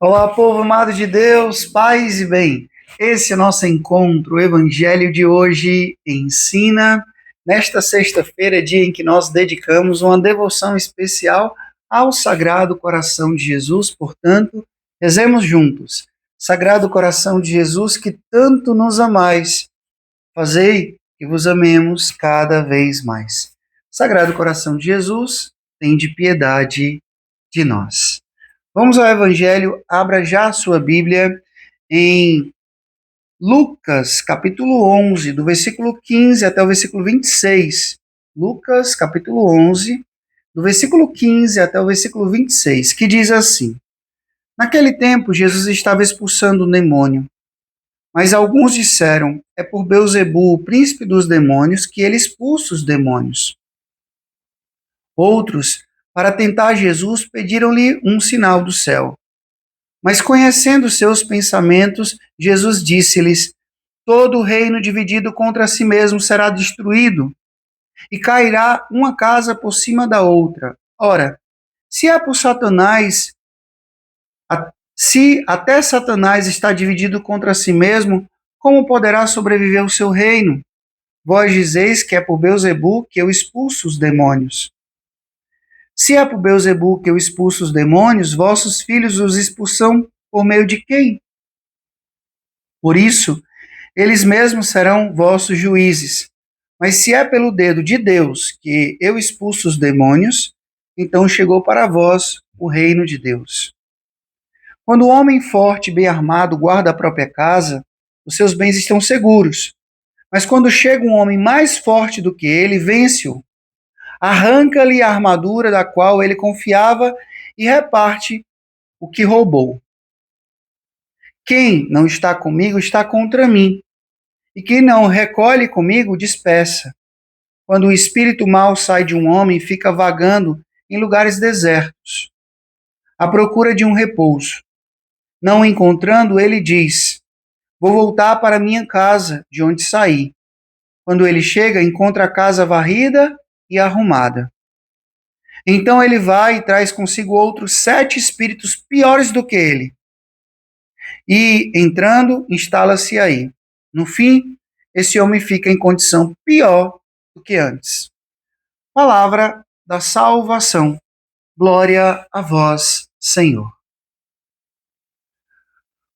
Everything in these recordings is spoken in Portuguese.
Olá, povo amado de Deus, paz e bem. Esse é nosso encontro. O Evangelho de hoje ensina, nesta sexta-feira, dia em que nós dedicamos uma devoção especial ao Sagrado Coração de Jesus. Portanto, rezemos juntos. Sagrado Coração de Jesus, que tanto nos amais, fazei que vos amemos cada vez mais. Sagrado Coração de Jesus, tende piedade de nós. Vamos ao Evangelho, abra já a sua Bíblia em Lucas, capítulo 11, do versículo 15 até o versículo 26. Lucas, capítulo 11, do versículo 15 até o versículo 26, que diz assim: Naquele tempo, Jesus estava expulsando o demônio, mas alguns disseram: É por Beelzebul, o príncipe dos demônios, que ele expulsa os demônios. Outros, para tentar Jesus, pediram-lhe um sinal do céu. Mas conhecendo seus pensamentos, Jesus disse-lhes: Todo reino dividido contra si mesmo será destruído, e cairá uma casa por cima da outra. Ora, se é por Satanás, se até Satanás está dividido contra si mesmo, como poderá sobreviver o seu reino? Vós dizeis que é por Beelzebul que eu expulso os demônios. Se é por Beelzebul que eu expulso os demônios, vossos filhos os expulsam por meio de quem? Por isso, eles mesmos serão vossos juízes. Mas se é pelo dedo de Deus que eu expulso os demônios, então chegou para vós o reino de Deus. Quando o homem forte e bem armado guarda a própria casa, os seus bens estão seguros. Mas quando chega um homem mais forte do que ele, vence-o, arranca-lhe a armadura da qual ele confiava e reparte o que roubou. Quem não está comigo está contra mim, e quem não recolhe comigo dispersa. Quando o espírito mau sai de um homem, fica vagando em lugares desertos, à procura de um repouso. Não o encontrando, ele diz: Vou voltar para minha casa, de onde saí. Quando ele chega, encontra a casa varrida e arrumada. Então ele vai e traz consigo outros 7 espíritos piores do que ele. E, entrando, instala-se aí. No fim, esse homem fica em condição pior do que antes. Palavra da salvação. Glória a vós, Senhor.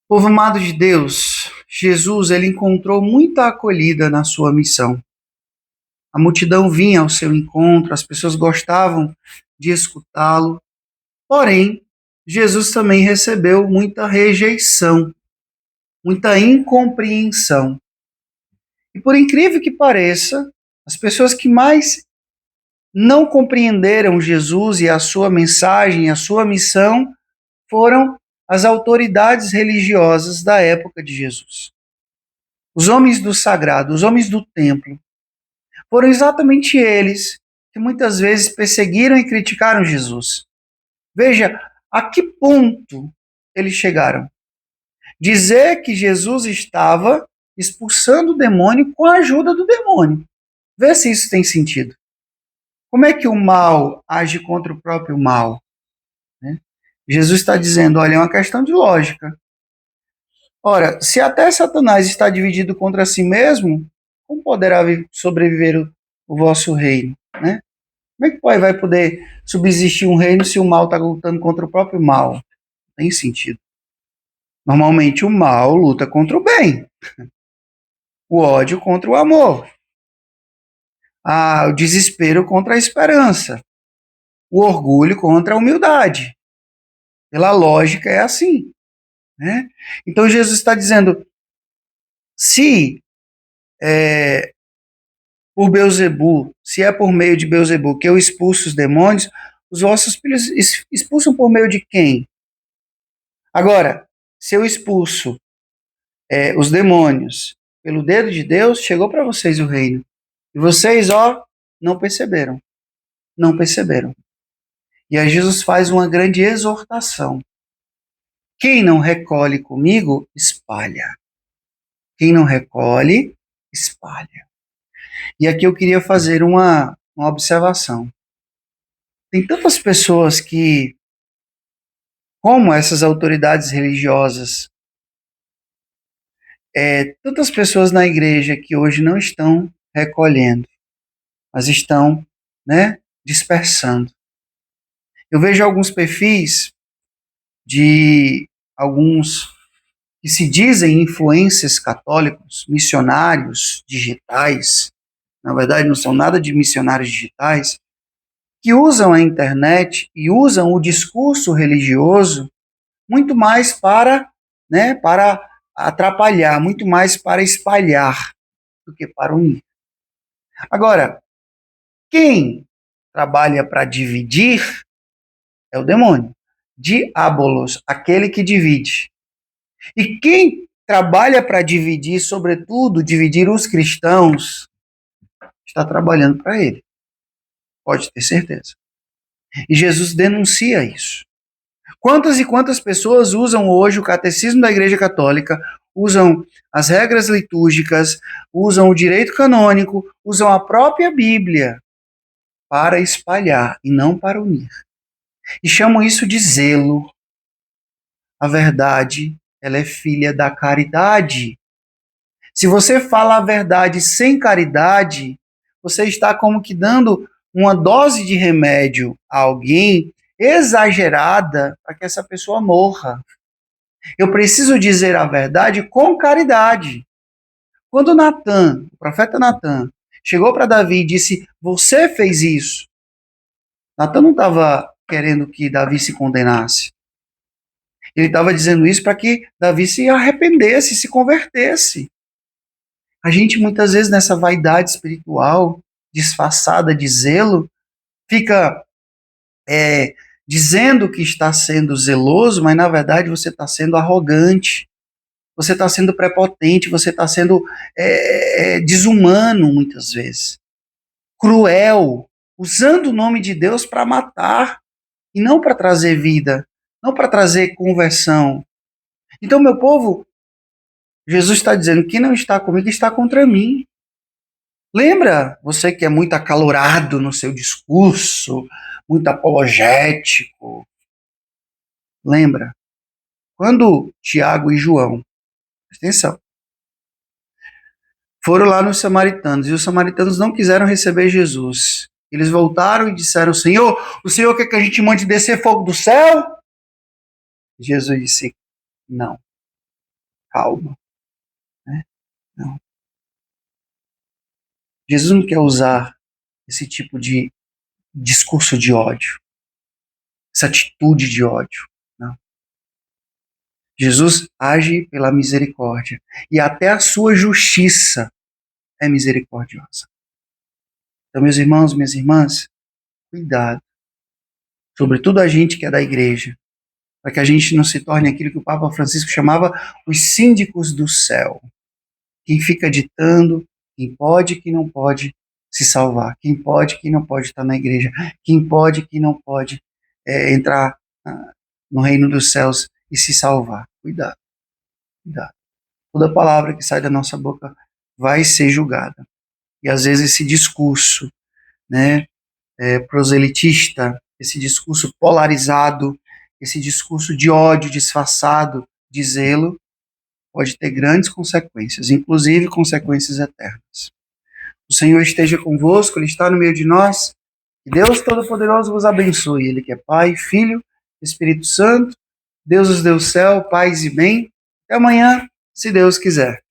Povo amado de Deus, Jesus ele encontrou muita acolhida na sua missão. A multidão vinha ao seu encontro, as pessoas gostavam de escutá-lo. Porém, Jesus também recebeu muita rejeição, muita incompreensão. E por incrível que pareça, as pessoas que mais não compreenderam Jesus e a sua mensagem, a sua missão, foram as autoridades religiosas da época de Jesus. Os homens do sagrado, os homens do templo, foram exatamente eles que muitas vezes perseguiram e criticaram Jesus. Veja a que ponto eles chegaram. Dizer que Jesus estava expulsando o demônio com a ajuda do demônio. Vê se isso tem sentido. Como é que o mal age contra o próprio mal? Né? Jesus está dizendo, olha, é uma questão de lógica. Ora, se até Satanás está dividido contra si mesmo, como poderá sobreviver o vosso reino? Né? Como é que vai poder subsistir um reino se o mal está lutando contra o próprio mal? Não tem sentido. Normalmente o mal luta contra o bem, o ódio contra o amor, o desespero contra a esperança, o orgulho contra a humildade. Pela lógica é assim. Né? Então Jesus está dizendo, se por Beelzebul, se é por meio de Beelzebul que eu expulso os demônios, os vossos filhos expulsam por meio de quem? Agora, se eu expulso os demônios pelo dedo de Deus, chegou para vocês o reino. E vocês, não perceberam. Não perceberam. E aí Jesus faz uma grande exortação. Quem não recolhe comigo, espalha. Quem não recolhe, espalha. E aqui eu queria fazer uma observação. Tem tantas pessoas que como essas autoridades religiosas, tantas pessoas na igreja que hoje não estão recolhendo, mas estão, né, dispersando. Eu vejo alguns perfis de alguns que se dizem influencers católicos, missionários digitais, na verdade não são nada de missionários digitais, que usam a internet e usam o discurso religioso muito mais para atrapalhar, muito mais para espalhar do que para unir. Agora, quem trabalha para dividir é o demônio. Diabolos, aquele que divide. E quem trabalha para dividir, sobretudo, dividir os cristãos, está trabalhando para ele. Pode ter certeza. E Jesus denuncia isso. Quantas e quantas pessoas usam hoje o catecismo da Igreja Católica, usam as regras litúrgicas, usam o direito canônico, usam a própria Bíblia para espalhar e não para unir. E chamam isso de zelo. A verdade, ela é filha da caridade. Se você fala a verdade sem caridade, você está como que dando uma dose de remédio a alguém exagerada para que essa pessoa morra. Eu preciso dizer a verdade com caridade. Quando Natan, o profeta Natan, chegou para Davi e disse: "Você fez isso", Natan não estava querendo que Davi se condenasse. Ele estava dizendo isso para que Davi se arrependesse, se convertesse. A gente muitas vezes nessa vaidade espiritual, disfarçada de zelo, fica dizendo que está sendo zeloso, mas na verdade você está sendo arrogante, você está sendo prepotente, você está sendo desumano muitas vezes, cruel, usando o nome de Deus para matar e não para trazer vida, não para trazer conversão. Então, meu povo, Jesus está dizendo que não está comigo, está contra mim. Lembra, você que é muito acalorado no seu discurso, muito apologético, lembra, quando Tiago e João, presta atenção, foram lá nos samaritanos, e os samaritanos não quiseram receber Jesus. Eles voltaram e disseram: Senhor, o Senhor quer que a gente mande descer fogo do céu? Jesus disse: não, calma, né? Não. Jesus não quer usar esse tipo de discurso de ódio, essa atitude de ódio, não. Jesus age pela misericórdia, e até a sua justiça é misericordiosa. Então, meus irmãos, minhas irmãs, cuidado, sobretudo a gente que é da igreja, para que a gente não se torne aquilo que o Papa Francisco chamava os síndicos do céu. Quem fica ditando quem pode e quem não pode se salvar, quem pode e quem não pode estar na igreja, quem pode e quem não pode entrar no reino dos céus e se salvar. Cuidado, cuidado. Toda palavra que sai da nossa boca vai ser julgada. E às vezes esse discurso, né, proselitista, esse discurso polarizado, esse discurso de ódio disfarçado de zelo, pode ter grandes consequências, inclusive consequências eternas. O Senhor esteja convosco, Ele está no meio de nós. Que Deus Todo-Poderoso vos abençoe. Ele que é Pai, Filho, Espírito Santo. Deus os deu céu, paz e bem. Até amanhã, se Deus quiser.